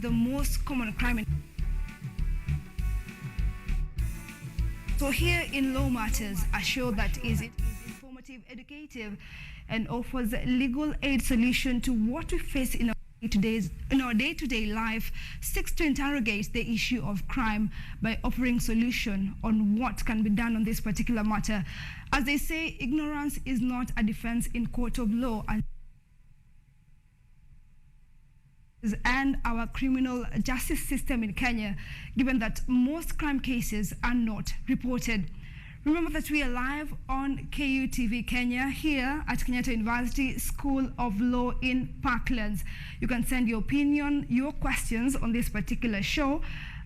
the most common crime So here in Law Matters, a show that is informative, educative, and offers legal aid solution to what we face in our day-to-day life, seeks to interrogate the issue of crime by offering solution on what can be done on this particular matter. As they say, ignorance is not a defense in court of law, and our criminal justice system in Kenya, given that most crime cases are not reported. Remember that we are live on KUTV Kenya here at Kenyatta University School of Law in Parklands. You can send your opinion, your questions on this particular show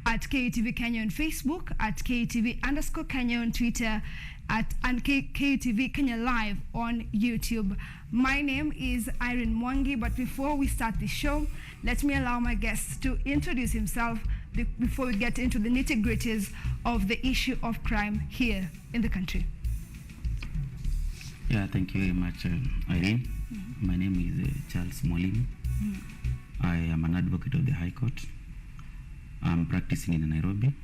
at KUTV Kenya on Facebook, at KUTV_Kenya on Twitter, and KUTV Kenya Live on YouTube. My name is Irene Mwangi, but before we start the show, let me allow my guest to introduce himself before we get into the nitty-gritties of the issue of crime here in the country. Yeah, thank you very much, Irene. My name is Charles Mwalimu. I am an advocate of the High Court. I'm practicing in Nairobi.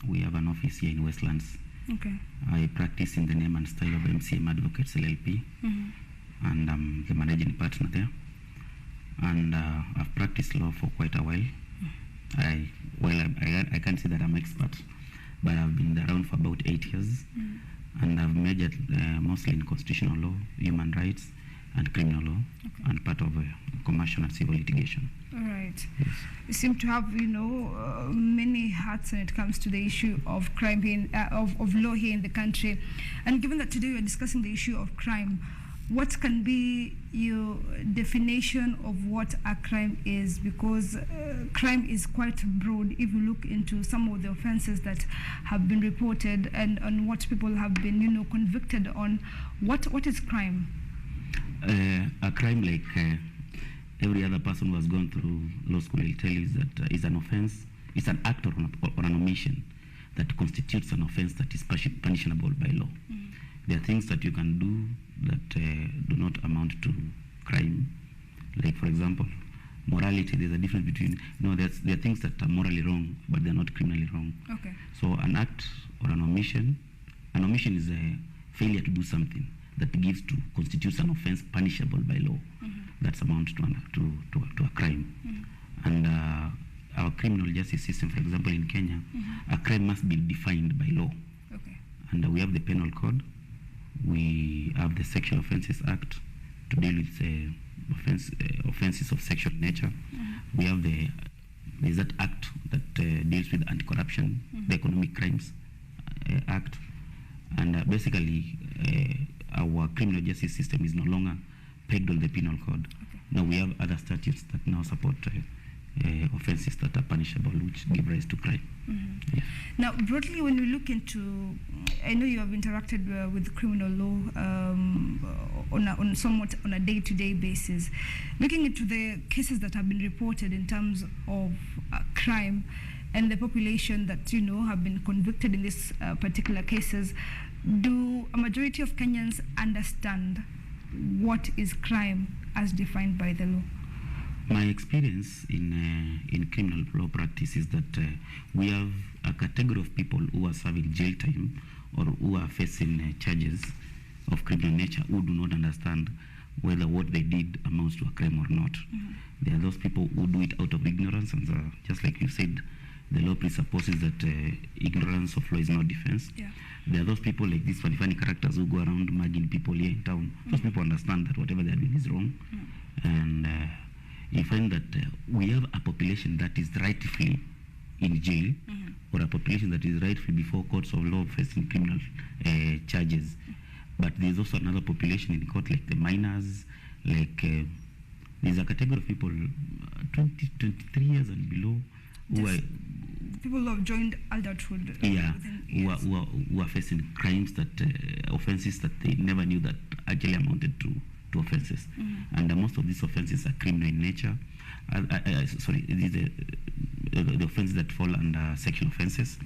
We have an office here in Westlands. Okay. I practice in the name and style of MCM Advocates LLP, and I'm the managing partner there. And I've practiced law for quite a while. I can't say that I'm expert, but I've been around for about 8 years, and I've majored mostly in constitutional law, human rights, and criminal law, and part of commercial and civil litigation. All right. Yes. You seem to have, many hats when it comes to the issue of crime of law here in the country. And given that today we're discussing the issue of crime, what can be your definition of what a crime is? Because crime is quite broad if you look into some of the offenses that have been reported and on what people have been, convicted on. What is crime? A crime, like every other person who has gone through law school will tell you, is that is an offense, it's an act or an omission that constitutes an offense that is punishable by law. There are things that you can do that do not amount to crime. Like, for example, morality. There's a difference between, there are things that are morally wrong, but they're not criminally wrong. Okay. So an act or an omission is a failure to do something that constitutes an offense punishable by law. That's amount to a crime. And our criminal justice system, for example, in Kenya, a crime must be defined by law. Okay. And we have the Penal Code. We have the Sexual Offences Act to deal with offenses of sexual nature. We have there's that act that deals with anti-corruption, the Economic Crimes Act. And basically, our criminal justice system is no longer pegged on the Penal Code. Okay. Now we have other statutes that now support offenses that are punishable, which give rise to crime. Yeah. Now, broadly, when we look into, I know you have interacted with criminal law on a day-to-day basis. Looking into the cases that have been reported in terms of crime and the population that have been convicted in these particular cases, do a majority of Kenyans understand what is crime as defined by the law? My experience in criminal law practice is that we have a category of people who are serving jail time or who are facing charges of criminal nature who do not understand whether what they did amounts to a crime or not. There are those people who do it out of ignorance, and just like you said, the law presupposes that ignorance of law is not defense. Yeah. There are those people like these funny characters who go around mugging people here in town. Those people understand that whatever they are doing is wrong. And you find that we have a population that is rightfully in jail, or a population that is rightfully before courts of law facing criminal charges. But there's also another population in court, like the minors, like there's a category of people 23 years and below who are people who have joined adulthood. Who are facing crimes that offenses that they never knew that actually amounted to offenses. And most of these offenses are criminal in nature. The offenses that fall under sexual offenses.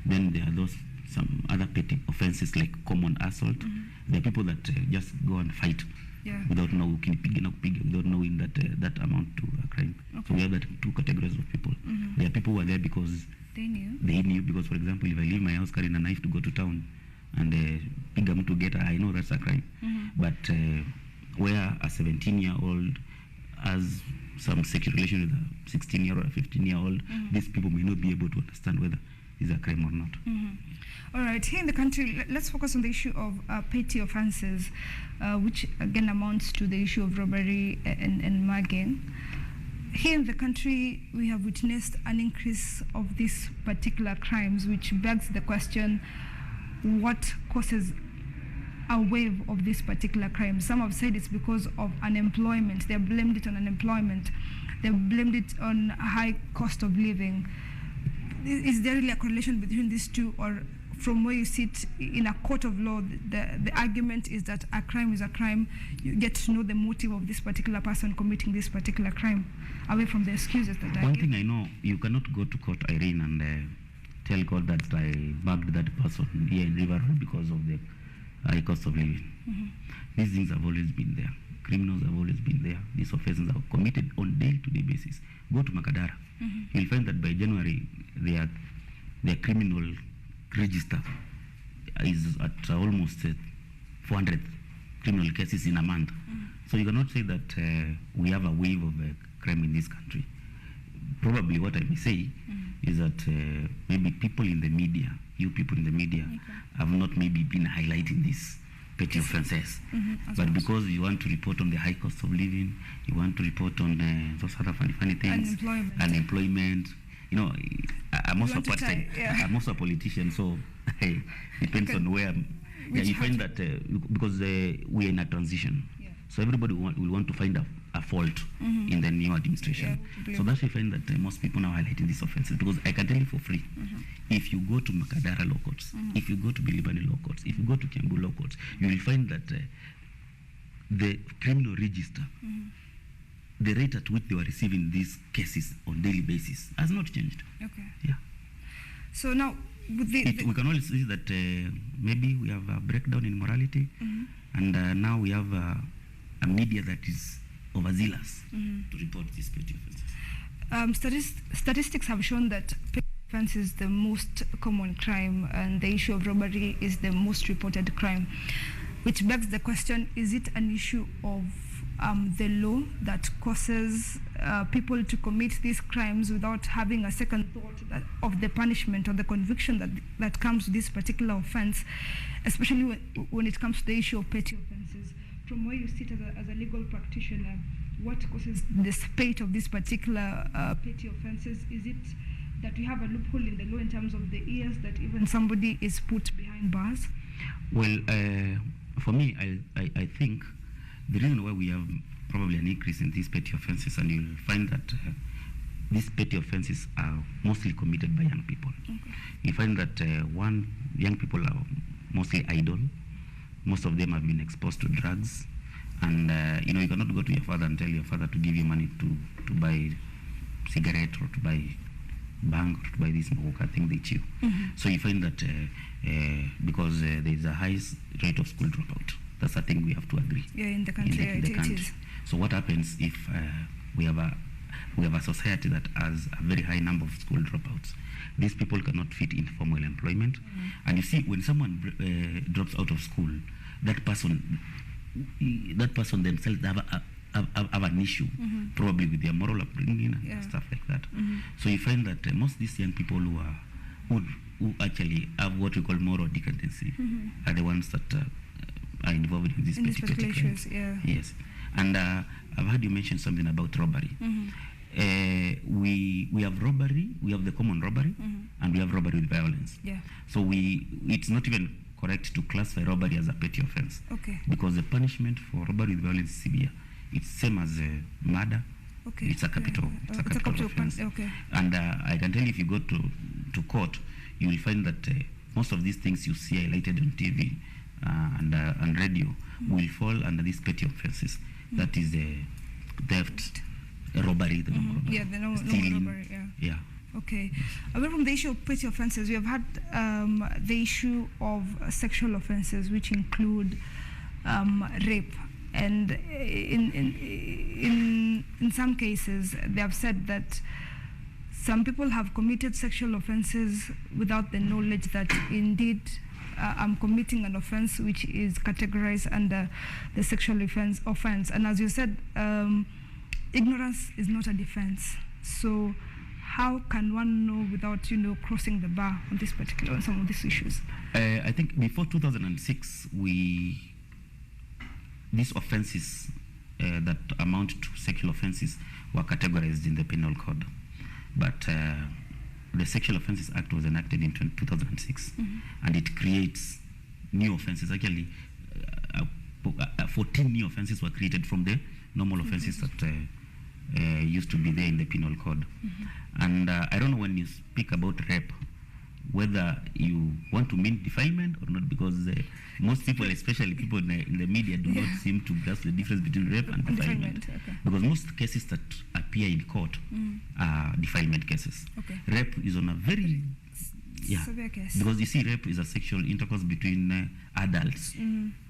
Then there are some other petty offenses like common assault. There are people that just go and fight without knowing without knowing that amount to a crime. Okay. So we have that two categories of people. There are people who are there because They knew. they knew. Because, for example, if I leave my house carrying a knife to go to town and pick them to get, I know that's a crime. But where a 17-year-old has some sexual relation with a 16-year-old or 15-year-old, these people may not be able to understand whether it's a crime or not. All right, here in the country, let's focus on the issue of petty offences, which again amounts to the issue of robbery and mugging. Here in the country, we have witnessed an increase of these particular crimes, which begs the question, what causes a wave of this particular crime? Some have said it's because of unemployment. They have blamed it on unemployment. They have blamed it on a high cost of living. Is there really a correlation between these two, or from where you sit in a court of law, the argument is that a crime is a crime? You get to know the motive of this particular person committing this particular crime, away from the excuses that One thing I know, you cannot go to court, Irene, and tell God that I bugged that person here in River Road because of the high cost of living. These things have always been there. Criminals have always been there. These offenses are committed on day-to-day basis. Go to Makadara. You'll find that by January, their criminal register is at almost 400 criminal cases in a month. So you cannot say that we have a wave of crime in this country. Probably what I may say is that maybe people in the media, you people in the media, have not maybe been highlighting these petty offences. But because you want to report on the high cost of living, you want to report on those other funny things, unemployment. You know, I'm also a politician, so depends on where. You find that because we are in a transition, so everybody will want to find a fault in the new administration. So that's why I find that most people now highlighting these offences, because I can tell you for free, if you go to Makadara law courts, if you go to Bilibani law courts, if you go to Kiambu law courts, you will find that the criminal register, the rate at which they were receiving these cases on daily basis has not changed. So now, with we can only see that maybe we have a breakdown in morality, and now we have a media that is overzealous to report these petty offences. Statistics have shown that petty offense is the most common crime, and the issue of robbery is the most reported crime, which begs the question, is it an issue of the law that causes people to commit these crimes without having a second thought of the punishment or the conviction that comes with this particular offense, especially when it comes to the issue of petty offenses? From where you sit as a legal practitioner, what causes the spate of this particular petty offenses? Is it that we have a loophole in the law in terms of the years that even somebody is put behind bars? Well, for me, I think the reason why we have probably an increase in these petty offenses, and you'll find that these petty offenses are mostly committed by young people. You find that young people are mostly idle. Most of them have been exposed to drugs, and you cannot go to your father and tell your father to give you money to buy cigarette or to buy bang or to buy this mocha thing they chew. So you find that because there is a high rate of school dropout. That's a thing we have to agree. In the country, in the country. So what happens if we have a society that has a very high number of school dropouts? These people cannot fit in formal employment, and you see, when someone drops out of school, that person themselves have an issue, probably with their moral upbringing and stuff like that. So you find that most of these young people who actually have what we call moral decadency are the ones that are involved in these petty crimes. Yes, and I've heard you mention something about robbery. We have robbery, we have the common robbery, and we have robbery with violence. So it's not even correct to classify robbery as a petty offense, because the punishment for robbery with violence is severe. It's same as murder. It's a capital. It's a capital offense. And I can tell you, if you go to court, you will find that most of these things you see highlighted on TV and radio will fall under these petty offenses. That is theft, robbery, stealing. Robbery, Away from the issue of petty offences, we have had the issue of sexual offences, which include rape. And in some cases, they have said that some people have committed sexual offenses without the knowledge that indeed I'm committing an offense which is categorized under the sexual offense. And as you said, ignorance is not a defense. So how can one know without, crossing the bar on some of these issues? I think before 2006, these offenses that amount to sexual offenses were categorized in the Penal Code. But the Sexual Offences Act was enacted in 2006, and it creates new offenses. Actually, 14 new offenses were created from the normal offenses that used to be there in the Penal Code. And I don't know, when you speak about rape, whether you want to mean defilement or not, because most people, especially people in the media, do not seem to grasp the difference between rape and defilement. Okay. Because most cases that appear in court are defilement cases. Okay. Rape is on a very severe case. Because you see, rape is a sexual intercourse between adults,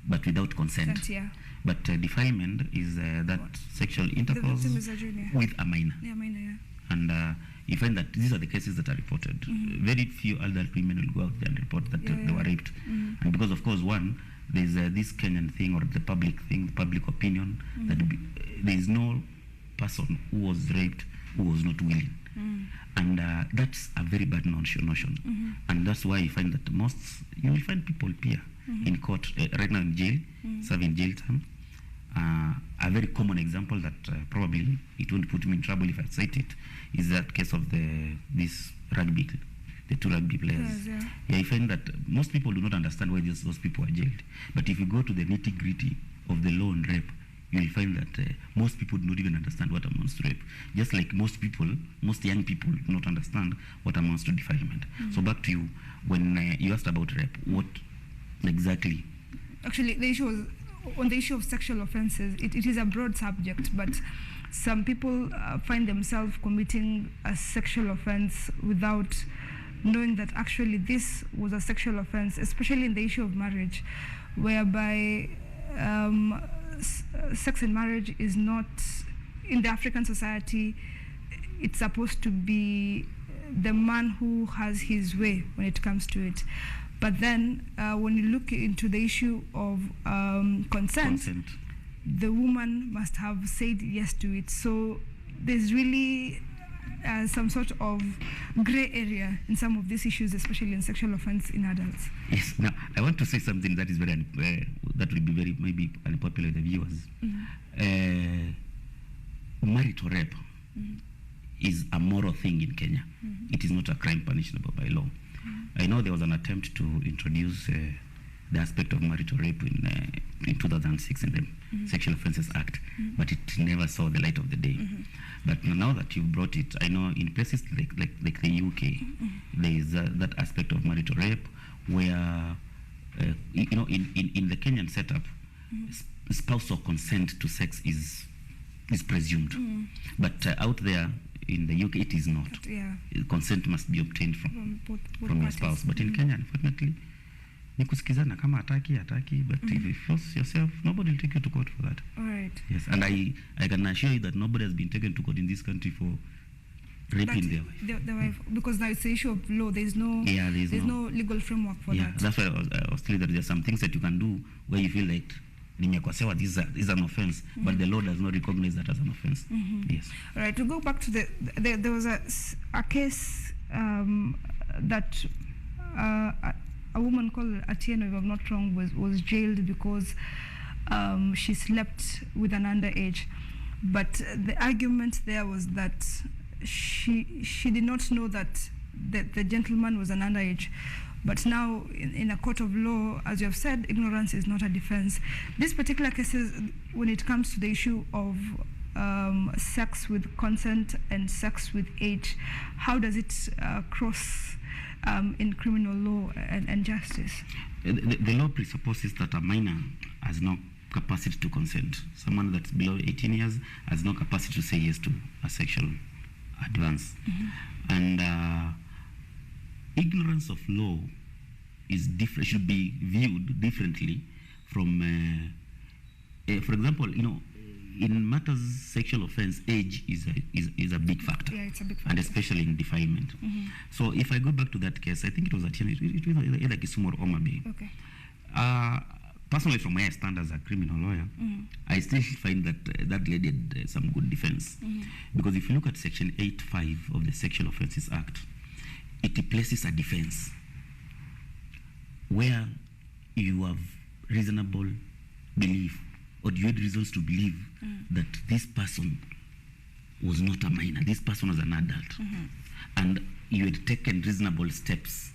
but without consent. But defilement is that sexual intercourse with a minor. Yeah, minor, yeah. And you find that these are the cases that are reported. Very few adult women will go out there and report that they were raped. And because, of course, one, there's this Kenyan thing, or the public thing, the public opinion, that there is no person who was raped who was not willing. And that's a very bad notion. And that's why you find that you will find people here in court, right now in jail, serving jail time. A very common example that probably it won't put me in trouble if I cite it is that case of this rugby, the two rugby players. Yes, I find that most people do not understand why those people are jailed. But if you go to the nitty-gritty of the law on rape, you will find that most people do not even understand what amounts to rape. Just like most young people do not understand what amounts to defilement. So back to you, when you asked about rape, what exactly? Actually, the issue was, on the issue of sexual offenses, it is a broad subject, but some people find themselves committing a sexual offense without knowing that actually this was a sexual offense, especially in the issue of marriage, whereby sex in marriage is not, in the African society, it's supposed to be the man who has his way when it comes to it. But then when you look into the issue of consent, the woman must have said yes to it. So there's really some sort of gray area in some of these issues, especially in sexual offense in adults. Yes. Now, I want to say something that is very that will be very maybe unpopular with the viewers. Marital rape is a moral thing in Kenya. It is not a crime punishable by law. I know there was an attempt to introduce the aspect of marital rape in 2006 in the Sexual Offences Act, but it never saw the light of the day. But now that you've brought it, I know in places like the UK, there is that aspect of marital rape where, in the Kenyan setup, spousal consent to sex is presumed. But out there, in the UK, it is not. Consent must be obtained from your spouse. But in Kenya, unfortunately, ni kusikizana kama ataki, but if you force yourself, nobody will take you to court for that. All right. Yes, and I can assure you that nobody has been taken to court in this country for raping their wife. Because now it's the issue of law. There's no legal framework for that. That's why I was telling that there are some things that you can do where you feel like this is an offense, but the law does not recognize that as an offense. Yes. All right. To go back to there was a case that a woman called Atieno, if I'm not wrong, was jailed because she slept with an underage. But the argument there was that she did not know that the gentleman was an underage. But now, in a court of law, as you have said, ignorance is not a defense. This particular case, when it comes to the issue of sex with consent and sex with age, how does it cross in criminal law and justice? The law presupposes that a minor has no capacity to consent. Someone that's below 18 years has no capacity to say yes to a sexual advance. And ignorance of law is different, should be viewed differently from, for example, in matters sexual offense, age is a big factor. Yeah, it's a big factor. And especially in defilement. So if I go back to that case, I think it was at it was either Kisumu or Homa Bay. Okay. Personally, from where I stand as a criminal lawyer, I still find that that lady had some good defense. Because if you look at Section 8.5 of the Sexual Offences Act, it places a defense where you have reasonable belief, or you had reasons to believe that this person was not a minor, this person was an adult, and you had taken reasonable steps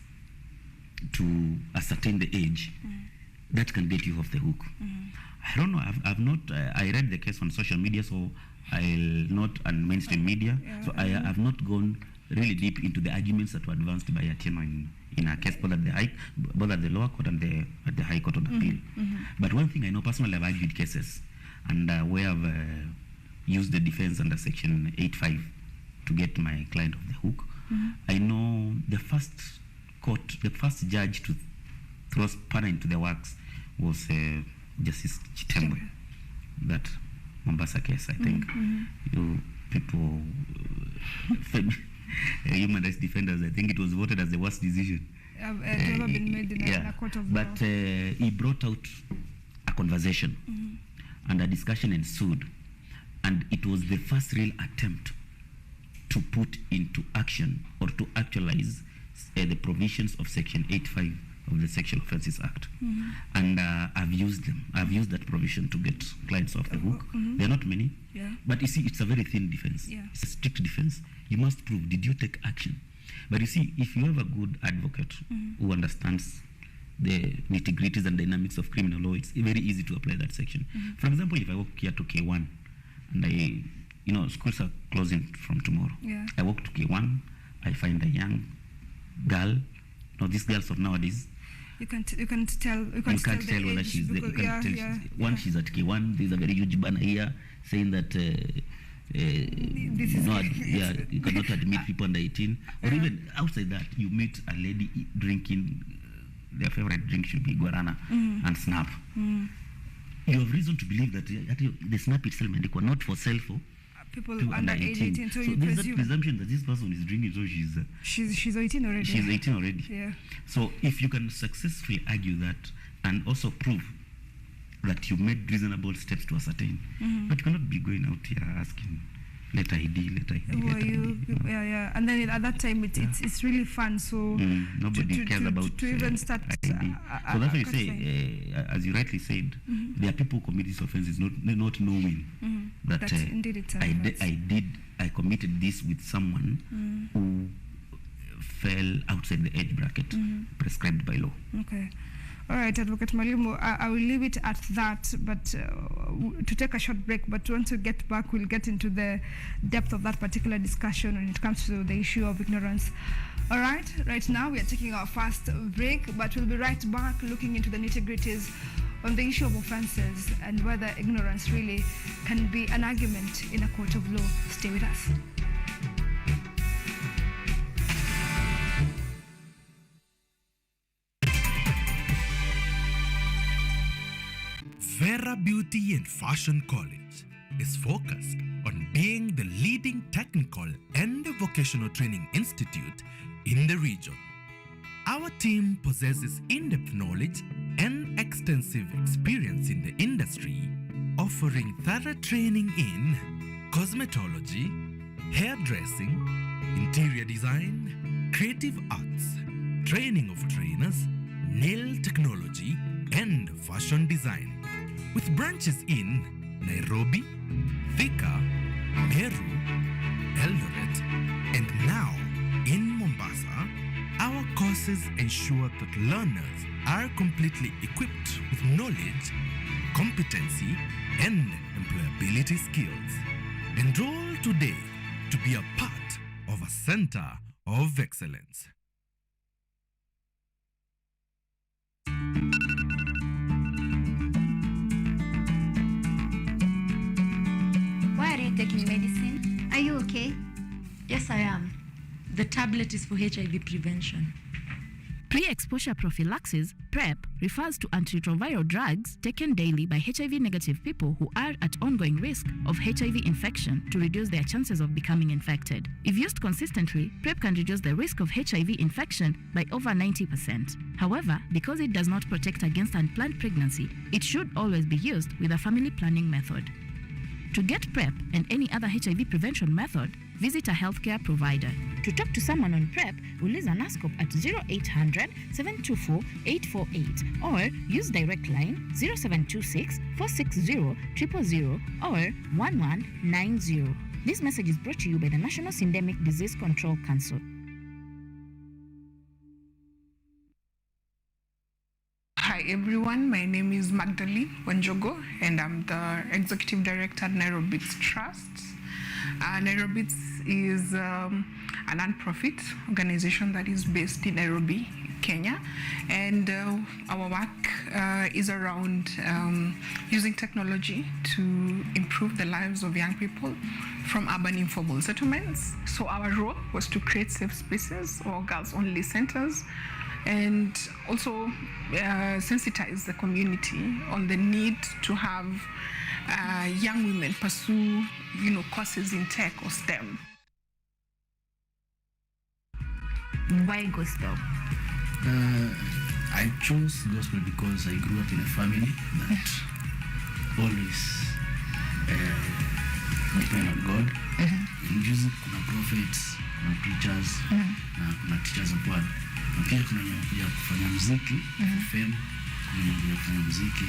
to ascertain the age, that can get you off the hook. I don't know, I've not, I read the case on social media, so I'll not, and mainstream media, so I have not gone really deep into the arguments that were advanced by Atieno in a case both at the lower court and at the High Court of Appeal. But one thing I know personally, I've argued cases, and where I've used the defense under Section 8.5 to get my client off the hook. I know the first judge to throw spanner into the works was Justice Chitembo. That Mombasa case, I think. You people, human rights defenders, I think it was voted as the worst decision. Never been made in a court of law. But he brought out a conversation, and a discussion ensued, and it was the first real attempt to put into action or to actualize the provisions of Section 8.5 of the Sexual Offences Act. And I've used them. I've used that provision to get clients off the hook. There are not many, but you see, it's a very thin defense. It's a strict defense. You must prove, did you take action? But you see, if you have a good advocate who understands the nitty-gritties and dynamics of criminal law, it's very easy to apply that section. For example, if I walk here to K1, and schools are closing from tomorrow. I walk to K1, I find a young girl. These girls of nowadays, you can't tell whether she's there. You can't tell. She's at K1. There's a very huge banner here saying that you cannot admit people under 18. Or even outside that, you meet a lady drinking, their favorite drink should be guarana and snap. You have reason to believe that the snap itself were not for sale for people under 18. So there's that presumption that this person is drinking, so she's 18 already. She's 18 already. Yeah. So if you can successfully argue that and also prove that you made reasonable steps to ascertain, but you cannot be going out here asking letter ID. Yeah. And then at that time, it's really fun. So nobody cares about to even start. So that's why you say, as you rightly said, there are people who commit these offences not knowing that indeed I committed this with someone who fell outside the age bracket prescribed by law. Okay. All right, Advocate Mwalimu, I will leave it at that, but to take a short break. But once we get back, we'll get into the depth of that particular discussion when it comes to the issue of ignorance. All right, right now we are taking our first break, but we'll be right back looking into the nitty-gritties on the issue of offences and whether ignorance really can be an argument in a court of law. Stay with us. Vera Beauty and Fashion College is focused on being the leading technical and vocational training institute in the region. Our team possesses in-depth knowledge and extensive experience in the industry, offering thorough training in cosmetology, hairdressing, interior design, creative arts, training of trainers, nail technology, and fashion design. With branches in Nairobi, Thika, Meru, Eldoret, and now in Mombasa, our courses ensure that learners are completely equipped with knowledge, competency, and employability skills. Enroll today to be a part of a center of excellence. Why are you taking medicine? Are you okay? Yes, I am. The tablet is for HIV prevention. Pre-exposure prophylaxis, PrEP, refers to antiretroviral drugs taken daily by HIV-negative people who are at ongoing risk of HIV infection to reduce their chances of becoming infected. If used consistently, PrEP can reduce the risk of HIV infection by over 90%. However, because it does not protect against unplanned pregnancy, it should always be used with a family planning method. To get PrEP and any other HIV prevention method, visit a healthcare provider. To talk to someone on PrEP, uliza NASCOP at 0800 724 848 or use direct line 0726 460 000 or 1190. This message is brought to you by the National Syndemic Disease Control Council. Hi everyone, my name is Magdalene Wanjogo and I'm the Executive Director at Nairobits Trust. Nairobits is a non-profit organization that is based in Nairobi, Kenya, and our work is around using technology to improve the lives of young people from urban informal settlements. So our role was to create safe spaces or girls-only centers and also sensitize the community on the need to have young women pursue, courses in tech or STEM. Why gospel? I chose gospel because I grew up in a family that always depend on God. In music, kuna prophets, kuna preachers, na kuna teachers of word. Na pia kuna wanakuja kufanya muziki, fame, kuna wanakuja kufanya muziki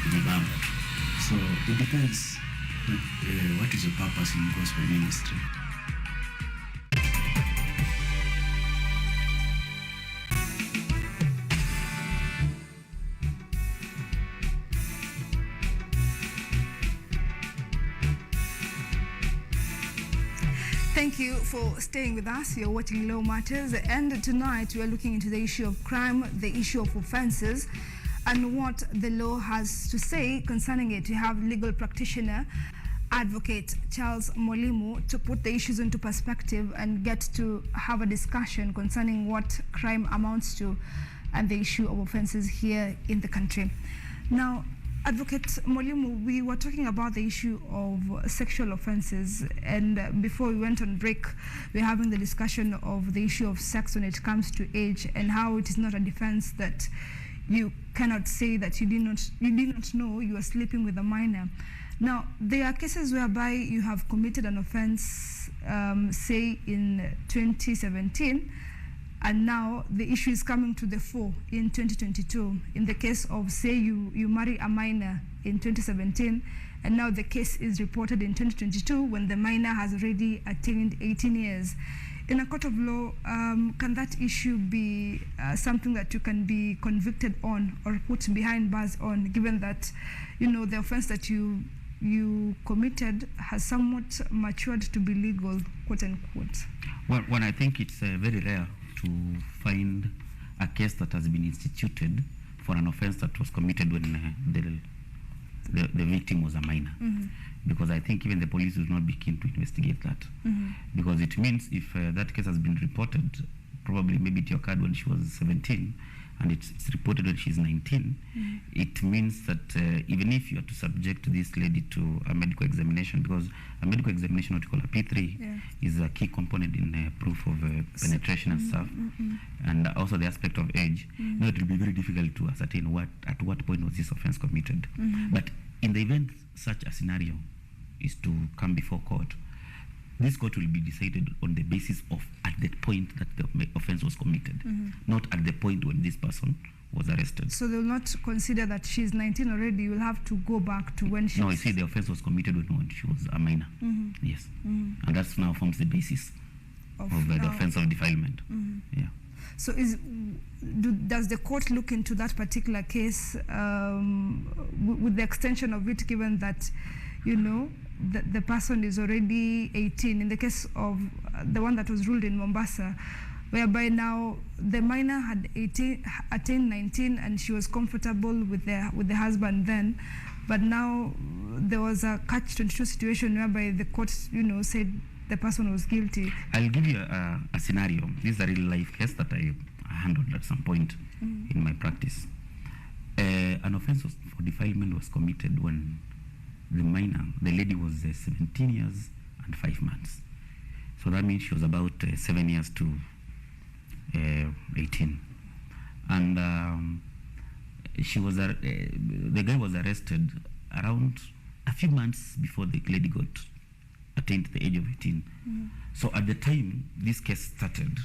kwenye bamba. So it depends what is your purpose in gospel ministry. Thank you for staying with us. You're watching Law Matters, and tonight we are looking into the issue of crime, the issue of offences, and what the law has to say concerning it. We have legal practitioner, Advocate Charles Mwalimu, to put the issues into perspective and get to have a discussion concerning what crime amounts to and the issue of offences here in the country. Now, Advocate Mwalimu, we were talking about the issue of sexual offences, and before we went on break, we were having the discussion of the issue of sex when it comes to age and how it is not a defence that you cannot say that you did not know you are sleeping with a minor. Now, there are cases whereby you have committed an offence, say in 2017, and now the issue is coming to the fore in 2022. In the case of, say, you marry a minor in 2017, and now the case is reported in 2022 when the minor has already attained 18 years. In a court of law, can that issue be something that you can be convicted on or put behind bars on, given that, the offense that you committed has somewhat matured to be legal, quote unquote? Well, I think it's very rare to find a case that has been instituted for an offense that was committed when the victim was a minor. Because I think even the police will not be keen to investigate that. Because it means if that case has been reported, probably maybe it occurred when she was 17, and it's reported when she's 19, it means that even if you are to subject this lady to a medical examination, because a medical examination, what you call a P3, is a key component in proof of penetration and stuff, and also the aspect of age, it will be very difficult to ascertain at what point was this offense committed. But in the event such a scenario is to come before court, this court will be decided on the basis of at the point that the offense was committed, not at the point when this person was arrested. So they will not consider that she's 19 already. You will have to go back to when she No, you see, the offense was committed when she was a minor. Yes. And that now forms the basis of the offense of defilement. Yeah. So does the court look into that particular case with the extension of it, given that, the person is already 18? In the case of the one that was ruled in Mombasa, whereby now the minor had attained 19 and she was comfortable with the husband then, but now there was a catch-22 situation whereby the court, said the person was guilty. I'll give you a scenario. This is a real life case that I handled at some point in my practice. An offense for defilement was committed when the lady was 17 years and 5 months. So that means she was about 7 years to 18. And the guy was arrested around a few months before the lady got attained the age of 18. So at the time this case started,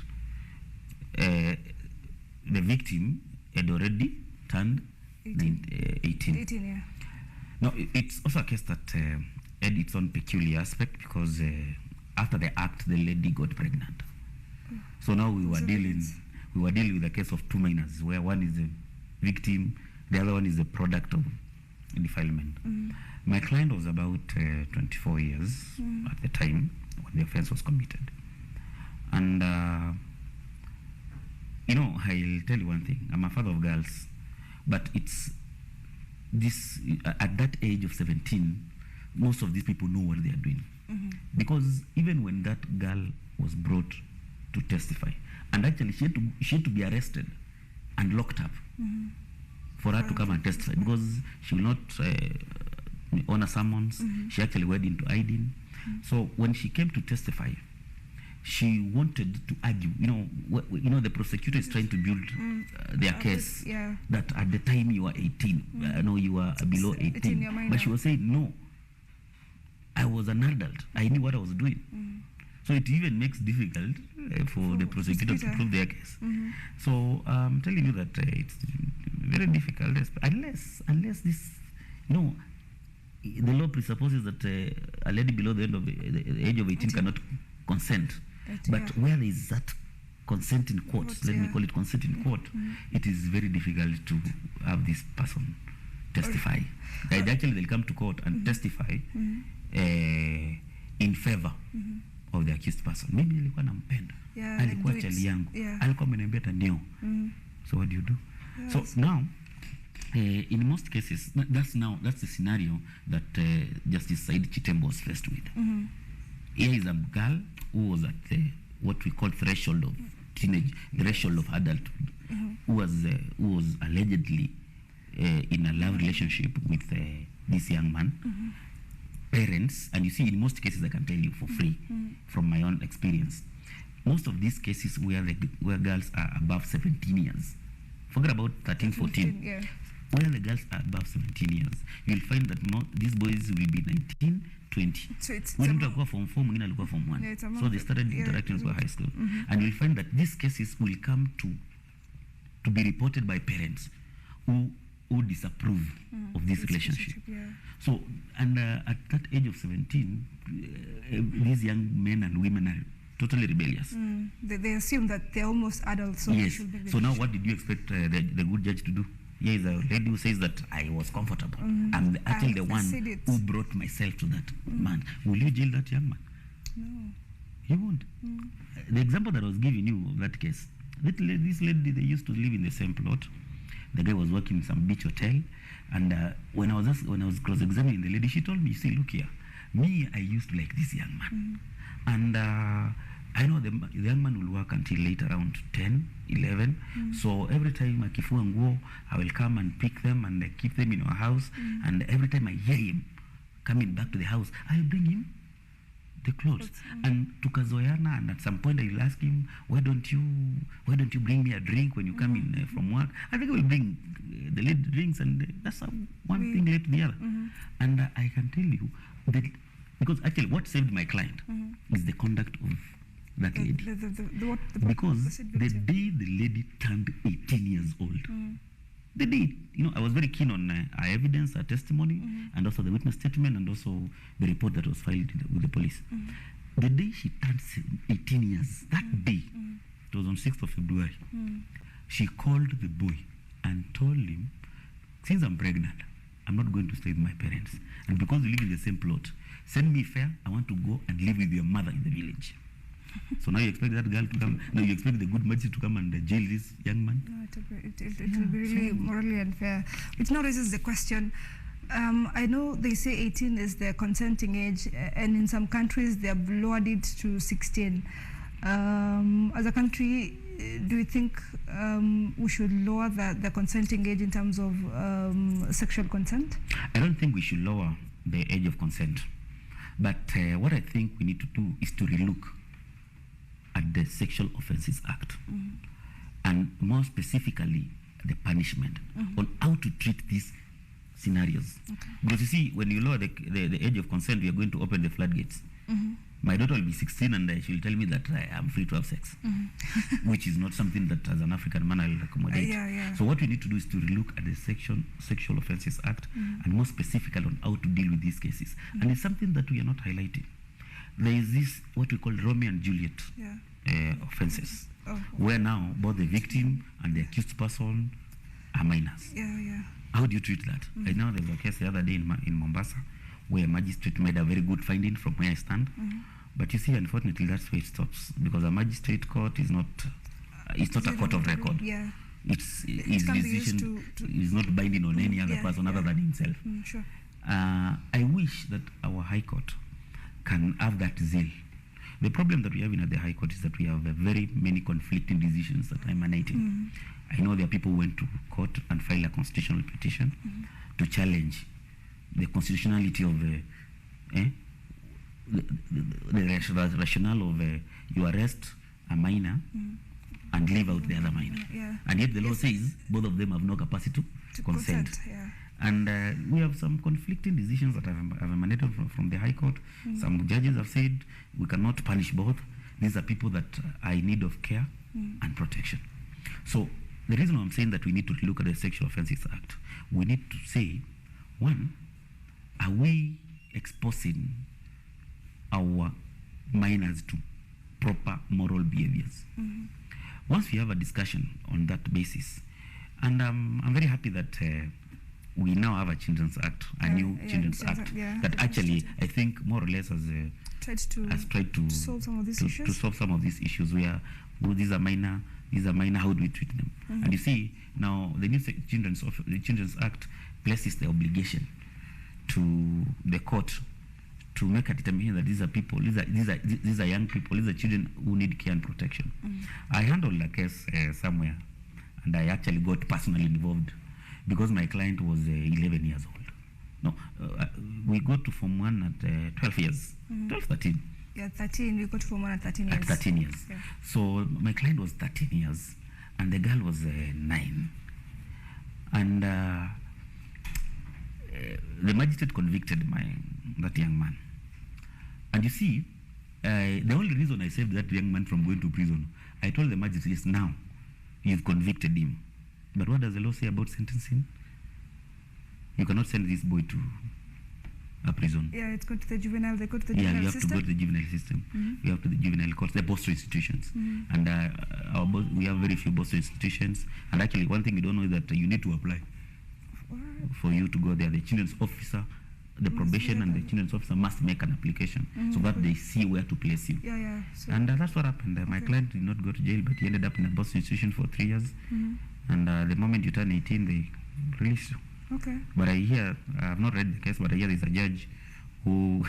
the victim had already turned 18. 18, yeah. Now, it's also a case that had its own peculiar aspect because after the act, the lady got pregnant. So now we were dealing with a case of two minors, where one is the victim, the other one is the product of defilement. My client was about 24 years at the time when the offense was committed. And, I'll tell you one thing. I'm a father of girls, but it's this, at that age of 17, most of these people know what they are doing. Because even when that girl was brought to testify, and actually she had to be arrested and locked up for her to come and testify, because she will not honor summons. She actually went into hiding. So when she came to testify, she wanted to argue. The prosecutor is trying to build their case that at the time you were 18, you were below 18. But she was saying, no, I was an adult. I knew what I was doing. So it even makes difficult for the prosecutor to prove their case. So I'm telling you that it's very difficult, unless this, the law presupposes that a lady below the age of 18 cannot consent. But where is that consent in court? Let me call it consent in court. It is very difficult to have this person testify. Actually, they'll come to court and testify in favor of the accused person. Maybe alikuwa nampenda, alikuwa chali yangu, alikuwa ameniambia tanio. So what do you do? So now, in most cases, that's the scenario that Justice Said Chitembo was faced with. Here is a girl who was at what we call threshold of adulthood, who was allegedly in a love relationship with this young man. Parents, and you see, in most cases, I can tell you for free from my own experience, most of these cases where girls are above 17 years, forget about 13, 14, where the girls are above 17 years, you'll find that these boys will be 19, 20. When you go from 4, mwingine alikuwa from 1. So they started interacting with high school. And you'll find that these cases will come to be reported by parents who disapprove of this relationship. So, and at that age of 17, these young men and women are totally rebellious. They assume that they're almost adults. So yes. So now what did you expect the good judge to do? Here is a lady who says that I was comfortable. I'm actually the one who brought myself to that man. Will you jail that young man? No. You won't. The example that I was giving you of that case, this lady, they used to live in the same plot. The guy was working in some beach hotel, and when I was cross-examining the lady, she told me, "See, look here, me, I used to like this young man, and I know the young man will work until late, around 10, 11. So every time akifua nguo, I will come and pick them and keep them in our house. And every time I hear him coming back to the house, I'll bring him the clothes." And tukazoeana, and at some point I'll ask him, why don't you bring me a drink when you come in from work? I think I will bring the lady drinks, and that's one thing led to the other. And I can tell you that, because actually what saved my client is the conduct of that lady. Because the day the lady turned 18 years old, the day, I was very keen on our evidence, our testimony, and also the witness statement, and also the report that was filed with the police. The day she turned 18 years, that day, it was on 6th of February, she called the boy and told him, since I'm pregnant, I'm not going to stay with my parents. And because we live in the same plot, send me fare, I want to go and live with your mother in the village. So now you expect that girl to come, now you expect the good magistrate to come and jail this young man? No, it will be really morally unfair. Which now raises the question, I know they say 18 is the consenting age, and in some countries they have lowered it to 16. As a country, do you think we should lower the consenting age in terms of sexual consent? I don't think we should lower the age of consent. But what I think we need to do is to relook at the Sexual Offences Act, and more specifically the punishment on how to treat these scenarios. Because you see, when you lower the age of consent, we are going to open the floodgates. My daughter will be 16 and she will tell me that I am free to have sex, which is not something that as an African man I'll accommodate. So what we need to do is to relook at the Sexual Offences Act, and more specifically on how to deal with these cases. And it's something that we are not highlighting. There is this, what we call Romeo and Juliet offences, where now both the victim and the accused person are minors. How do you treat that? I know there was a case the other day in Mombasa where a magistrate made a very good finding from where I stand. But you see, unfortunately, that's where it stops, because a magistrate court is not, it's not a court of record. His decision is not binding on any other person other than himself. I wish that our High Court can have that zeal. The problem that we have in the High Court is that we have very many conflicting decisions that are emanating. I know there are people who went to court and filed a constitutional petition to challenge the constitutionality of the rationale of you arrest a minor and leave out the other minor. And yet the law says both of them have no capacity to consent. And we have some conflicting decisions that have emanated from the High Court. Some judges have said we cannot punish both. These are people that are in need of care and protection. So the reason I'm saying that we need to look at the Sexual Offences Act, we need to say, one, are we exposing our minors to proper moral behaviors? Once we have a discussion on that basis, and I'm very happy that we now have a Children's Act, a new Children's Act, that actually I think more or less has tried to solve some of these issues. To solve some of these issues where these are minor, how do we treat them? And you see, now the new Children's Act places the obligation to the court to make a determination that these are people, these are young people, these are children who need care and protection. I handled a case somewhere, and I actually got personally involved because my client was 11 years old. No, we got to Form 1 at 12 years, 12, 13. 13, we got to Form 1 at 13 years. At 13 years. So my client was 13 years, and the girl was 9. And the magistrate convicted that young man. And you see, the only reason I saved that young man from going to prison, I told the magistrate, yes, now you've convicted him. But what does the law say about sentencing? You cannot send this boy to a prison. It's go to the juvenile. They go to the juvenile system. You have to go to the juvenile system. You have to the juvenile courts, the Boston institutions, and we have very few Boston institutions. And actually, one thing you don't know is that you need to apply for you to go there. The children's officer, the probation, and the children's officer must make an application so that they see where to place you. So and that's what happened. My client did not go to jail, but he ended up in a Boston institution for 3 years. And the moment you turn 18, they release you. But I have not read the case, but I hear there's a judge who,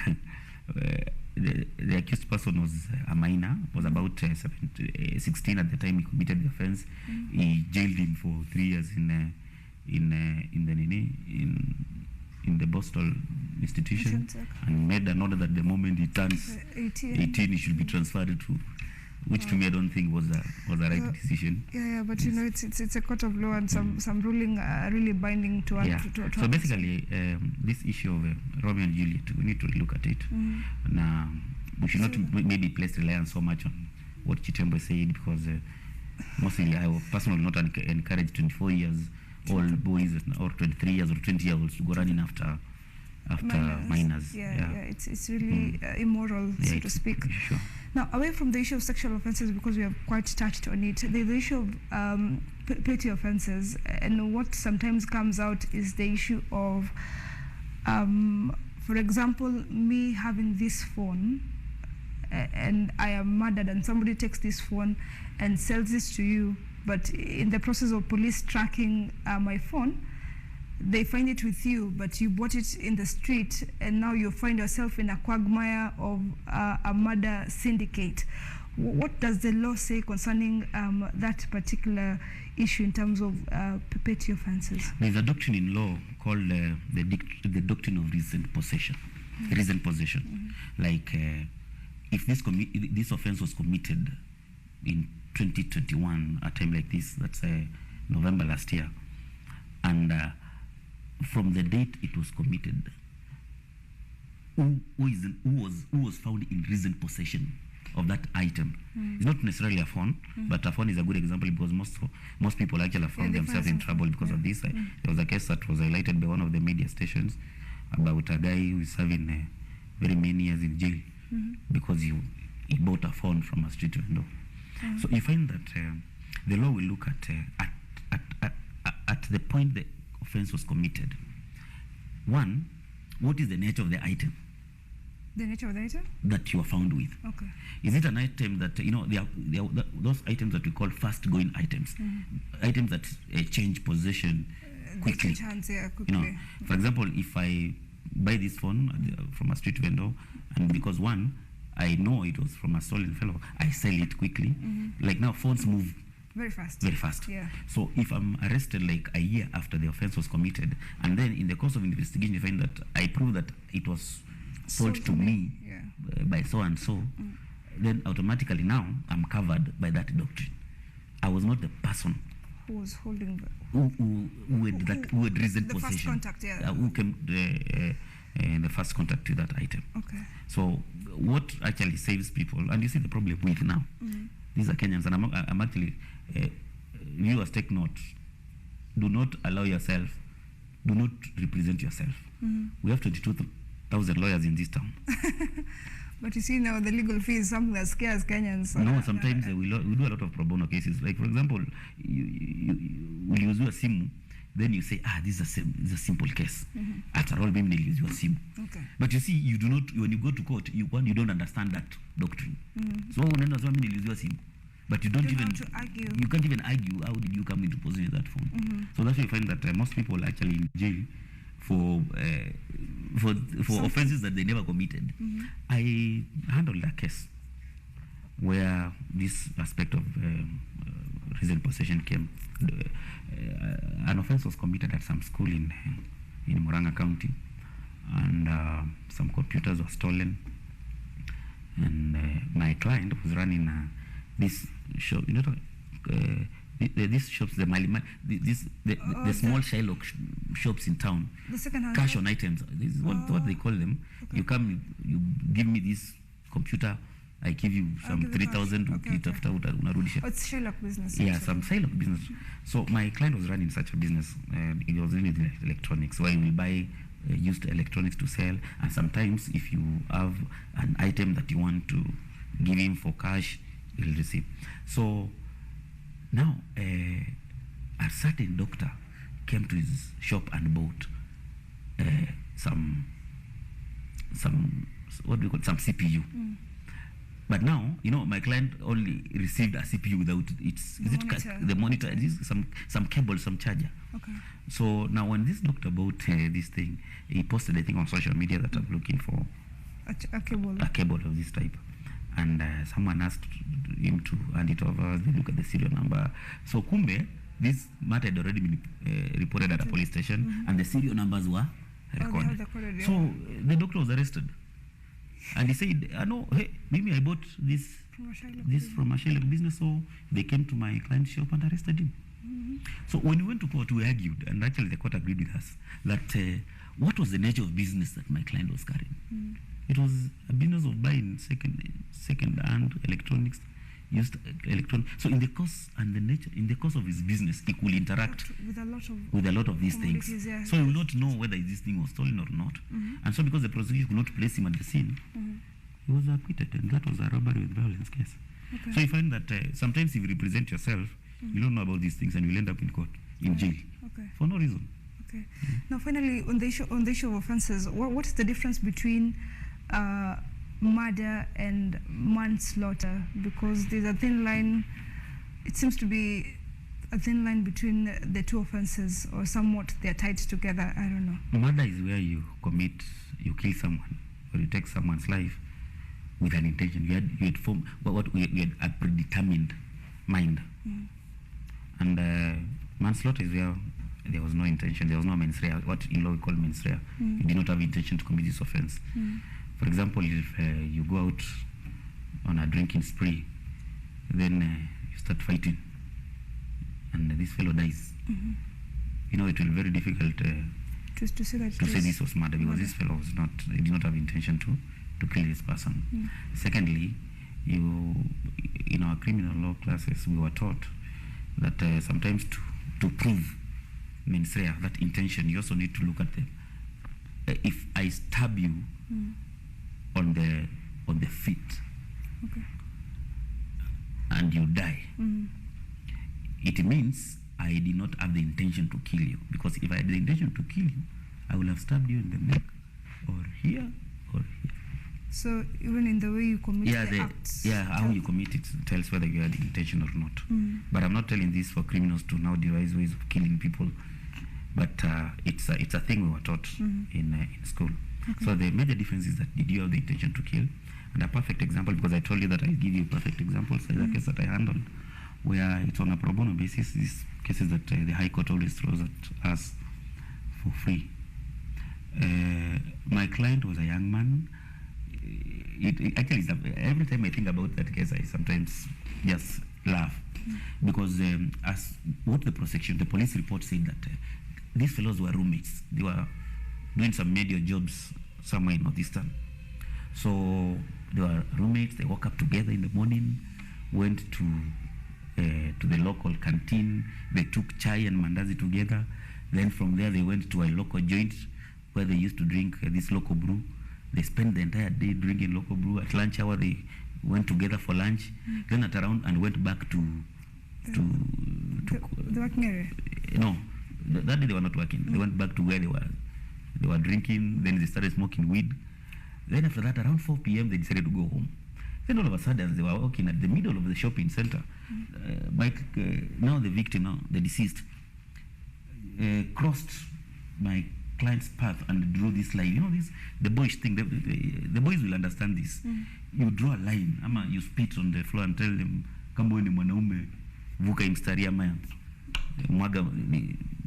the accused person was a minor, was about 16 at the time he committed the offense. He jailed him for 3 years in the Boston institution, and made an order that the moment he turns 18 he should be transferred to, which to me I don't think was a right decision. But you know, it's a court of law, and some ruling really binding to So basically, this issue of Romeo and Juliet, we need to look at it. Now, we should not maybe place reliance so much on what Chitembo said, because mostly I will personally not encourage 24 years old boys or 23 years or 20 years olds to go running after minors. It's really immoral, so to speak. Now, away from the issue of sexual offences, because we have quite touched on it, the issue of petty offences, and what sometimes comes out is the issue of, for example, me having this phone, and I am murdered, and somebody takes this phone and sells this to you, but in the process of police tracking my phone, they find it with you, but you bought it in the street, and now you find yourself in a quagmire of a murder syndicate. what does the law say concerning that particular issue in terms of petty offences? There's a doctrine in law called the doctrine of recent possession. Recent possession. Like if this offence was committed in 2021, a time like this, that's November last year, and from the date it was committed, who was found in recent possession of that item. It's not necessarily a phone, but a phone is a good example because most people actually have found themselves in trouble because of this. There was a case that was highlighted by one of the media stations about a guy who is serving very many years in jail because he bought a phone from a street vendor. So you find that the law will look at the point the offense was committed. One, what is the nature of the item? The nature of the item? That you are found with. Okay. Is it an item that, there are those items that we call fast-going items, items that change possession quickly. Quickly. For example, if I buy this phone from a street vendor, and because one, I know it was from a stolen fellow, I sell it quickly. Like now, phones move very fast. Very fast. Yeah. So if I'm arrested like a year after the offense was committed, and then in the course of investigation you find that I prove that it was sold to me by so and so, then automatically now I'm covered by that doctrine. I was not the person who was holding who had recent the possession. first contact, who came the first contact to that item. Okay. So what actually saves people, and you see the problem with now, these are Kenyans, and I'm actually, viewers take note, do not allow yourself, do not represent yourself. We have 22,000 lawyers in this town. But you see now the legal fee is something that scares Kenyans. No, sometimes we do a lot of pro bono cases. Like for example, you use your SIM, then you say, this is a simple case. After all, maybe you use your SIM. Okay. But you see, you do not, when you go to court, you don't understand that doctrine. So when you use your SIM, but you don't even argue. You can't even argue how did you come into possession of that phone. So that's why you find that most people actually in jail for offenses that they never committed. I handled a case where this aspect of recent possession came. An offense was committed at some school in Murang'a County, and some computers were stolen. And my client was running this shop, these shops, the small Shylock shops in town, the second-hand cash on items. This is what they call them. Okay. You come, you give me this computer, I give you some 3,000 rupees after unarudisha. It's Shylock business. Yeah, some Shylock business. So my client was running such a business, and he was doing electronics. So I will buy used electronics to sell, and sometimes if you have an item that you want to give him for cash, he'll receive. So now a certain doctor came to his shop and bought some what do we call it? Some CPU. But now, my client only received a CPU without the monitor. It is some cable, some charger. Okay. So now when this doctor bought this thing, he posted a thing on social media that I'm looking for a cable of this type. And someone asked him to hand it over. They look at the serial number. So kumbe, this matter had already been reported at a police station, and the serial numbers were recorded. So the doctor was arrested. And he said, no, hey, maybe I bought this from a Shylock business. So they came to my client's shop and arrested him. So when we went to court, we argued, and actually the court agreed with us, that what was the nature of business that my client was carrying? It was a business of buying second-hand electronics, used electronics. So in the course of his business, he could interact with a lot of these things. Yeah. So he will not know whether this thing was stolen or not. And so because the prosecution could not place him at the scene, he was acquitted, and that was a robbery with violence case. Okay. So you find that sometimes if you represent yourself, you don't know about these things, and you'll end up in court, in jail, for no reason. Okay. Now, finally, on the issue of offences, what is the difference between murder and manslaughter? Because there's a thin line. It seems to be a thin line between the two offences, or somewhat they're tied together. I don't know. Murder is where you kill someone, or you take someone's life with an intention. You had formed we had a predetermined mind. And manslaughter is where there was no intention. There was no mens rea. What in law we call mens rea. You did not have intention to commit this offense. For example, if you go out on a drinking spree, then you start fighting, and this fellow dies. You know, it will be very difficult to say that to say this was murder, because this fellow was not, he did not have intention to kill this person. Secondly, in our criminal law classes, we were taught that sometimes to prove mens rea, that intention, you also need to look at the if I stab you on the feet, and you die, it means I did not have the intention to kill you, because if I had the intention to kill you, I would have stabbed you in the neck, or here, or here. So even in the way you commit the acts. How you commit it tells whether you had intention or not. But I'm not telling this for criminals to now devise ways of killing people. But it's a thing we were taught in school. So the major difference is that, did you have the intention to kill? And a perfect example, because I told you that I give you perfect examples, is a case that I handled, where it's on a pro bono basis. These cases that the High Court always throws at us for free. My client was a young man. It actually, every time I think about that case, I sometimes just laugh, because as what the prosecution, the police report said that these fellows were roommates. They were doing some media jobs somewhere in Northeastern. So they were roommates. They woke up together in the morning, went to the local canteen. They took chai and mandazi together. Then from there they went to a local joint where they used to drink this local brew. They spent the entire day drinking local brew. At lunch hour they went together for lunch. Then at around and went back to the working area. No, that day they were not working. They went back to where they were drinking. Then they started smoking weed. Then after that, around 4 p.m. they decided to go home. Then all of a sudden they were walking at the middle of the shopping center. Now the victim, now the deceased, crossed my client's path and drew this line. You know this, the boyish thing. The boys will understand this. You draw a line, ama you spit on the floor and tell them, kama wewe ni mwanaume, vuka mstari ama mwaga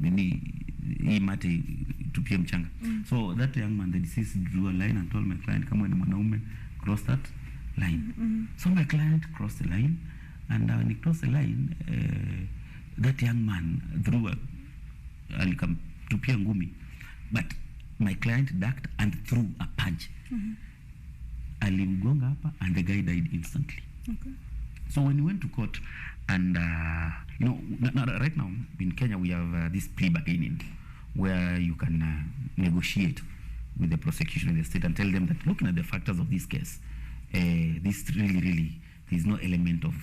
hii mate tupie mchanga. So that young man, the deceased, drew a line and told my client, kama wewe ni mwanaume, cross that line. So my client crossed the line, and when he crossed the line, that young man threw alikamtupia ngumi, but my client ducked and threw a punch. Alimgonga hapa, and the guy died instantly. So when we went to court, and you know, right now in Kenya we have this plea bargaining, where you can negotiate with the prosecution in the state and tell them that, looking at the factors of this case, this really, there is no element of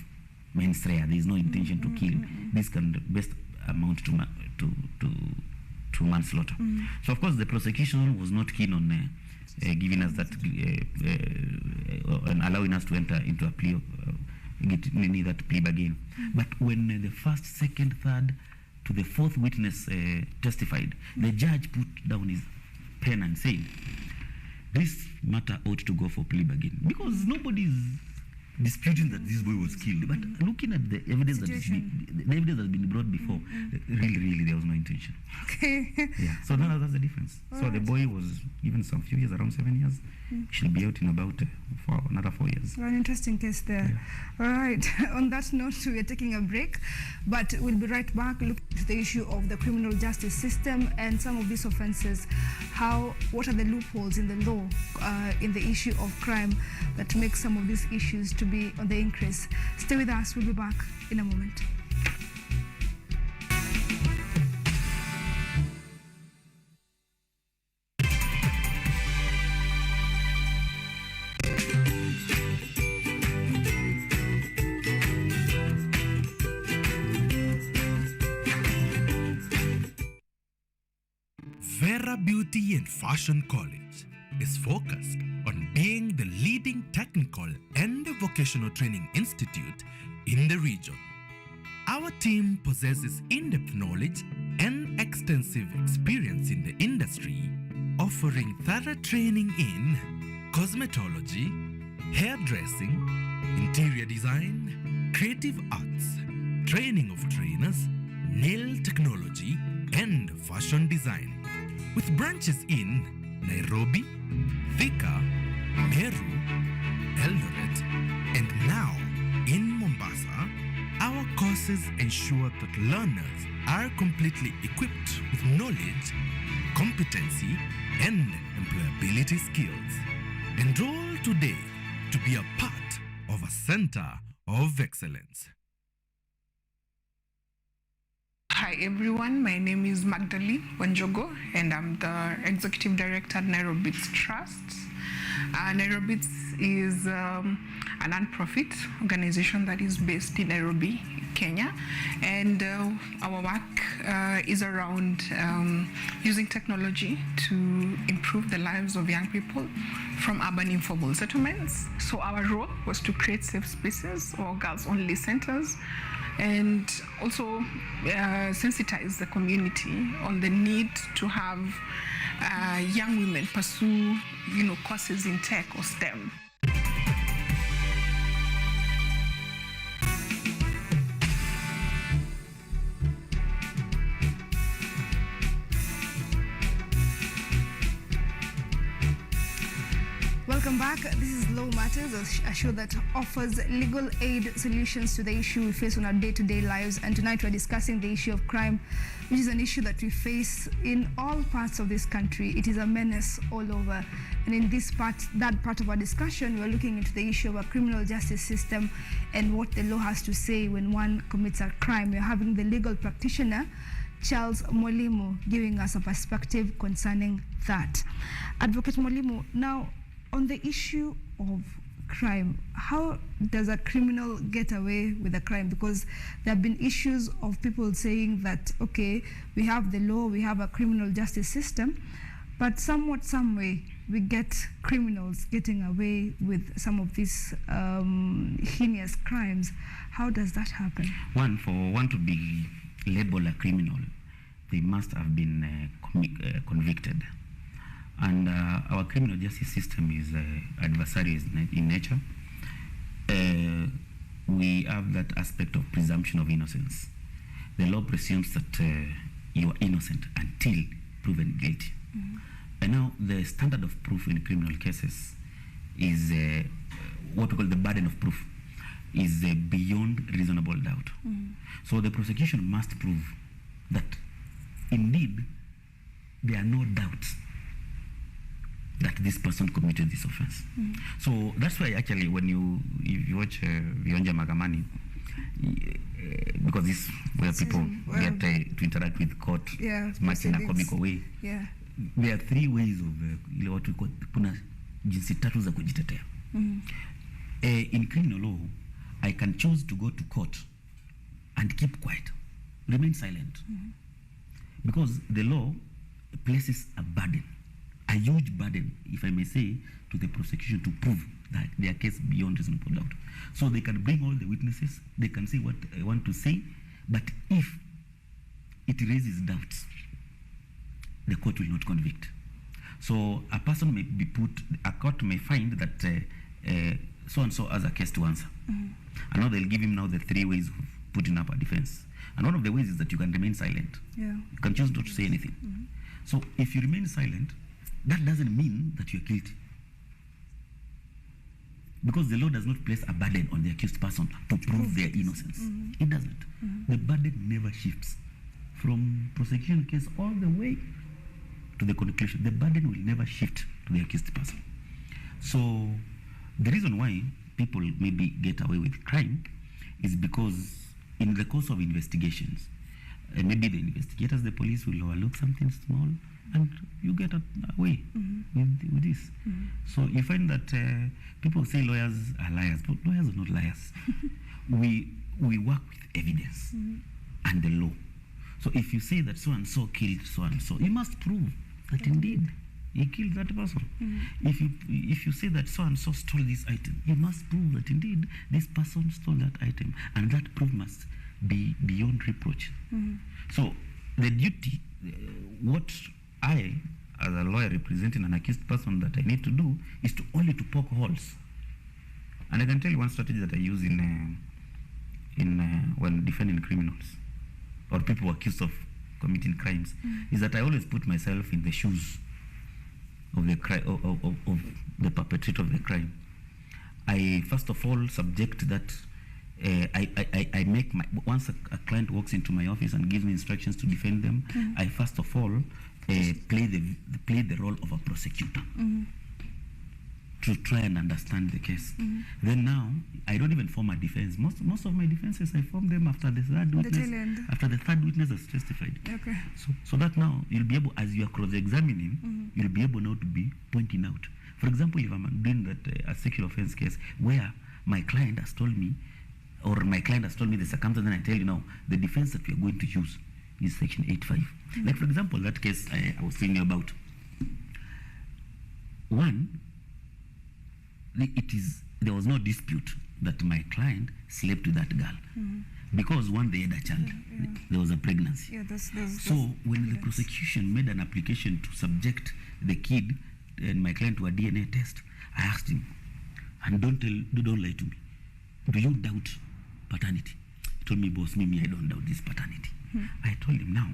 mens rea. There is no intention to kill. This can best amount to manslaughter. So of course the prosecution was not keen on giving us that and allowing us to enter into a plea, that plea bargain. But when the first, second, third to the fourth witness testified, the judge put down his pen and said, this matter ought to go for plea bargain, because nobody is disputing that this boy was killed. But looking at the evidence that has been brought before, really there was no intention. Okay. Yeah. So now that's the difference. So the boy was given some few years, around 7 years. She'll be out in about for another 4 years. Well, an interesting case there. Yeah. All right. On that note, we are taking a break, but we'll be right back looking at the issue of the criminal justice system and some of these offences. What are the loopholes in the law in the issue of crime that make some of these issues to be on the increase? Stay with us. We'll be back in a moment. Vera Beauty and Fashion College is focused on being the leading technical and vocational training institute in the region. Our team possesses in-depth knowledge and extensive experience in the industry, offering thorough training in cosmetology, hairdressing, interior design, creative arts, training of trainers, nail technology, and fashion design. With branches in Nairobi, Thika, Meru, Eldoret, and now in Mombasa, our courses ensure that learners are completely equipped with knowledge, competency, and employability skills. Enroll today to be a part of a center of excellence. Hi everyone, my name is Magdalene Wanjogo and I'm the Executive Director at Nairobits Trust. Nairobits is a non-profit organization that is based in Nairobi, Kenya, and our work is around using technology to improve the lives of young people from urban informal settlements. So our role was to create safe spaces or girls-only centers and also sensitize the community on the need to have young women pursue, courses in tech or STEM. Welcome back. This is Law Matters, a show that offers legal aid solutions to the issue we face on our day-to-day lives. And tonight we're discussing the issue of crime, which is an issue that we face in all parts of this country. It is a menace all over. And in that part of our discussion, we're looking into the issue of our criminal justice system and what the law has to say when one commits a crime. We're having the legal practitioner, Charles Mwalimu, giving us a perspective concerning that. Advocate Mwalimu, now, on the issue of crime, how does a criminal get away with a crime? Because there have been issues of people saying that, okay, we have the law, we have a criminal justice system, but somewhat, some way, we get criminals getting away with some of these heinous crimes. How does that happen? For one to be labeled a criminal, they must have been convicted. And our criminal justice system is adversarial in nature. We have that aspect of presumption of innocence. The law presumes that you are innocent until proven guilty. Mm-hmm. And now the standard of proof in criminal cases is what we call the burden of proof, is beyond reasonable doubt. Mm-hmm. So the prosecution must prove that indeed there are no doubts that this person committed this offense. Mm. So that's why actually if you watch Vionja Mahakamani, because this where people get to interact with court much in a comical way. Yeah. There are three ways of what we call kuna jinsi tatu za kujitetea. In criminal law, I can choose to go to court and keep quiet, remain silent, because the law places a burden, a huge burden, if I may say, to the prosecution to prove that their case beyond reasonable doubt. So they can bring all the witnesses, they can say what I want to say, but if it raises doubts, the court will not convict. So a person may be a court may find that so-and-so has a case to answer. And now they'll give him now the three ways of putting up a defense. And one of the ways is that you can remain silent. Yeah. You can choose not to say anything. So if you remain silent, that doesn't mean that you're guilty. Because the law does not place a burden on the accused person to prove their innocence. It doesn't. The burden never shifts from prosecution case all the way to the conclusion. The burden will never shift to the accused person. So the reason why people maybe get away with crime is because in the course of investigations, maybe the investigators, the police will overlook something small, and you get away with this. So you find that people say lawyers are liars, but lawyers are not liars. we work with evidence and the law. So if you say that so-and-so killed so-and-so, you must prove that indeed he killed that person. If you say that so-and-so stole this item, you must prove that indeed this person stole that item, and that proof must be beyond reproach. So the duty, what I, as a lawyer representing an accused person, that I need to do is to only to poke holes And I can tell you one strategy that I use in when defending criminals or people accused of committing crimes is that I always put myself in the shoes of the of the perpetrator of the crime. I first of all subject that I make my, once a client walks into my office and gives me instructions to defend them, I first of all play the role of a prosecutor to try and understand the case. Then now I don't even form a defense. Most of my defenses I form them after the third witness. After the third witness has testified. Okay. So that now you'll be able, as you are cross-examining, you'll be able now to be pointing out. For example, if I'm doing that a sexual offense case where my client has told me, or my client has told me the circumstance, then I tell you now the defense that we are going to use is section 8.5. Like for example, that case I was telling you about. One, there was no dispute that my client slept with that girl because one, they had a child. There was a pregnancy. So when the prosecution made an application to subject the kid and my client to a DNA test, I asked him, and don't lie to me, do you doubt paternity? He told me, boss, I don't doubt this paternity. I told him, now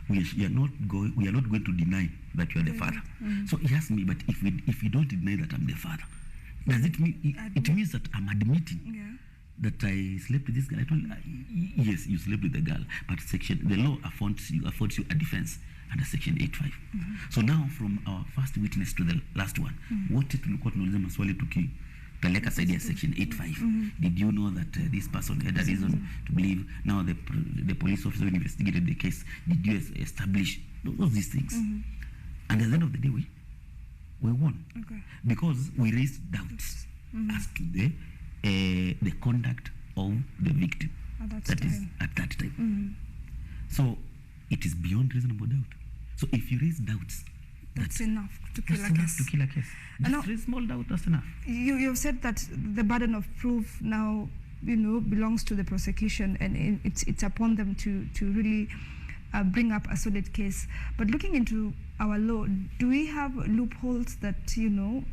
we are not going to deny that you are the father. So he asked me, but if you don't deny that I'm the father, does it mean it means that I'm admitting that I slept with this girl? I told him, yes, you slept with the girl, but the law affords you a defense under section 8.5. So now from our first witness to the last one, what tulikuwa tunauliza maswali tukipeleka side ya section 8.5. Did you know that this person had a reason to believe? Now the police officer who investigated the case, did you establish all these things? And at the end of the day, we won because we raised doubts as to the conduct of the victim at that time. So it is beyond reasonable doubt. So if you raise doubts, that's enough to kill a case. Just raise small doubt, that's enough. You've said that the burden of proof now, belongs to the prosecution, and it's upon them to really bring up a solid case. But looking into our law, do we have loopholes that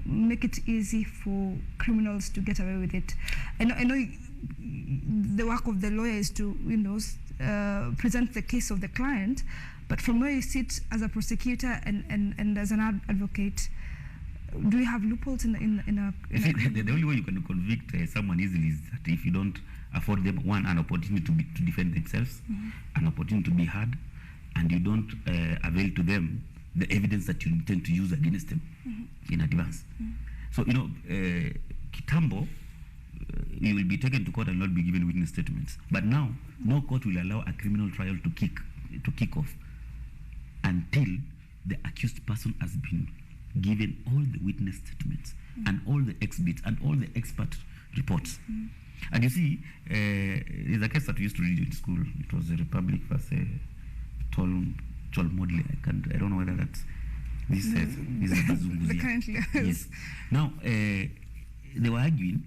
make it easy for criminals to get away with it? I know the work of the lawyer is to present the case of the client, but from where you sit as a prosecutor and as an advocate, do we have loopholes in the only way you can convict someone easily is that if you don't afford them, one, an opportunity to defend themselves, an opportunity to be heard, and you don't avail to them the evidence that you intend to use against them in advance. So kitambo, you will be taken to court and not be given witness statements. But now, no court will allow a criminal trial to kick off until the accused person has been given all the witness statements and all the exhibits and all the expert reports. And you see, there's a case that we used to read in school. It was the Republic versus Tol Modley. I don't know whether that's this is the current years. Yes. Now they were arguing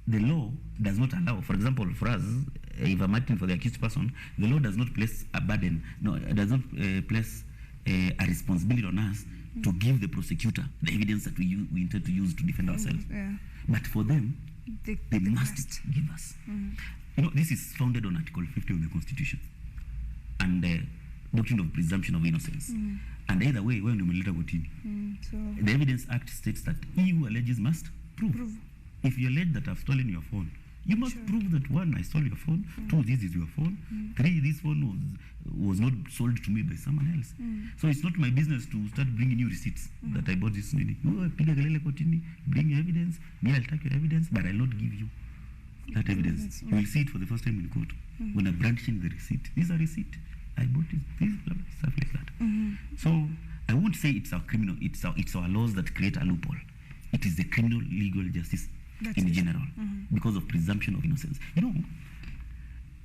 the law does not allow, for example, for us, if I'm acting for the accused person, the law does not place a burden, it does not place a responsibility on us to give the prosecutor the evidence that we intend to use to defend ourselves. But for them, they must give us. This is founded on Article 50 of the Constitution and the doctrine of presumption of innocence. And either way, when you the Evidence Act states that he who alleges must prove. If you allege that I've stolen your phone, you must prove that, one, I stole your phone, two, this is your phone, three, this phone was not sold to me by someone else. So it's not my business to start bringing you receipts that I bought this lady. Bring your evidence, me, I'll take your evidence, but I'll not give you that evidence. You will see it for the first time in court when I'm branching the receipt. This is a receipt. I bought it, this, blah, blah, stuff like that. So I won't say it's our criminal, it's our laws that create a loophole. It is the criminal legal justice in general, because of presumption of innocence.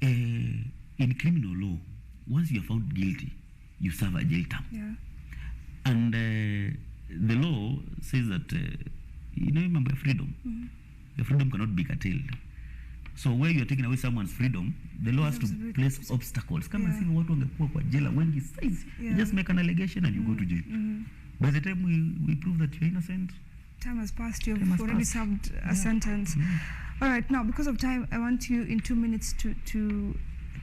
In criminal law, once you are found guilty, you serve a jail term. And the law says that, remember freedom. Your freedom cannot be curtailed. So where you are taking away someone's freedom, the law has to place obstacles. Come and see what on the poor jailer when he says, you just make an allegation and you go to jail. By the time we prove that you're innocent, Time has passed. You've Time has already passed. served a sentence. All right, now because of time, I want you in 2 minutes to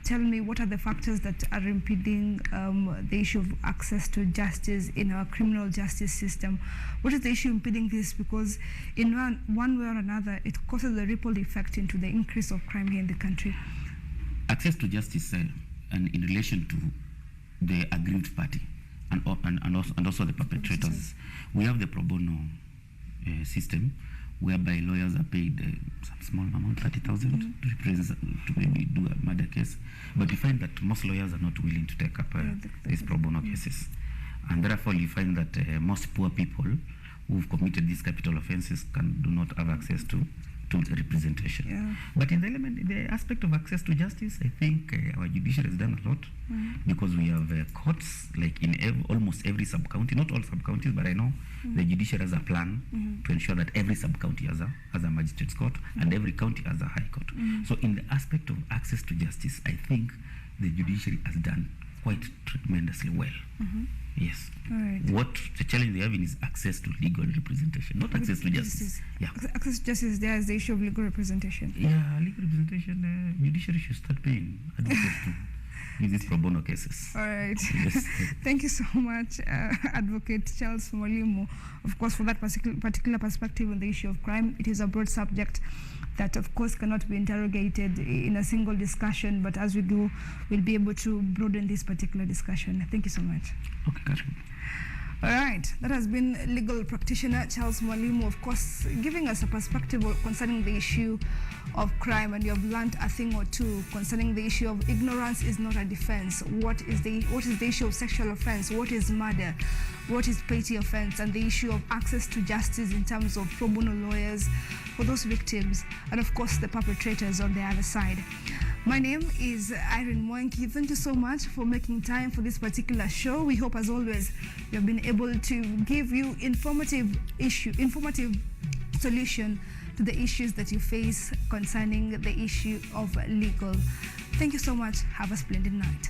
tell me what are the factors that are impeding the issue of access to justice in our criminal justice system. What is the issue impeding this? Because in one way or another, it causes a ripple effect into the increase of crime here in the country. Access to justice and in relation to the aggrieved party and also the perpetrators. We have the pro bono system whereby lawyers are paid some small amount, 30,000 to represent, to maybe do a murder case. But you find that most lawyers are not willing to take up these pro bono cases. And therefore you find that most poor people who've committed these capital offenses do not have access to representation. Yeah. But in the aspect of access to justice, I think our judiciary has done a lot because we have courts like in almost every sub-county, not all sub-counties, but I know the judiciary has a plan to ensure that every sub-county has a magistrate's court and every county has a high court. So in the aspect of access to justice, I think the judiciary has done quite tremendously well. Yes. All right. What the challenge they're having is access to legal representation, not access to justice. Yeah. Access to justice, there is the issue of legal representation. Yeah, legal representation, judiciary should start paying advocates to give these pro bono cases. All right. Yes. Thank you so much, Advocate Charles Mwalimu, of course, for that particular perspective on the issue of crime. It is a broad subject that, of course, cannot be interrogated in a single discussion, but as we go, we'll be able to broaden this particular discussion. Thank you so much. Okay, gotcha. All right, that has been legal practitioner Charles Mwalimu, of course, giving us a perspective concerning the issue of crime, and you have learned a thing or two concerning the issue of ignorance is not a defense. What is the issue of sexual offense? What is murder? What is petty offense? And the issue of access to justice in terms of pro bono lawyers for those victims, and of course the perpetrators on the other side. My name is Irene Mwangi. Thank you so much for making time for this particular show. We hope, as always, we have been able to give you informative solution to the issues that you face concerning the issue of legal. Thank you so much. Have a splendid night.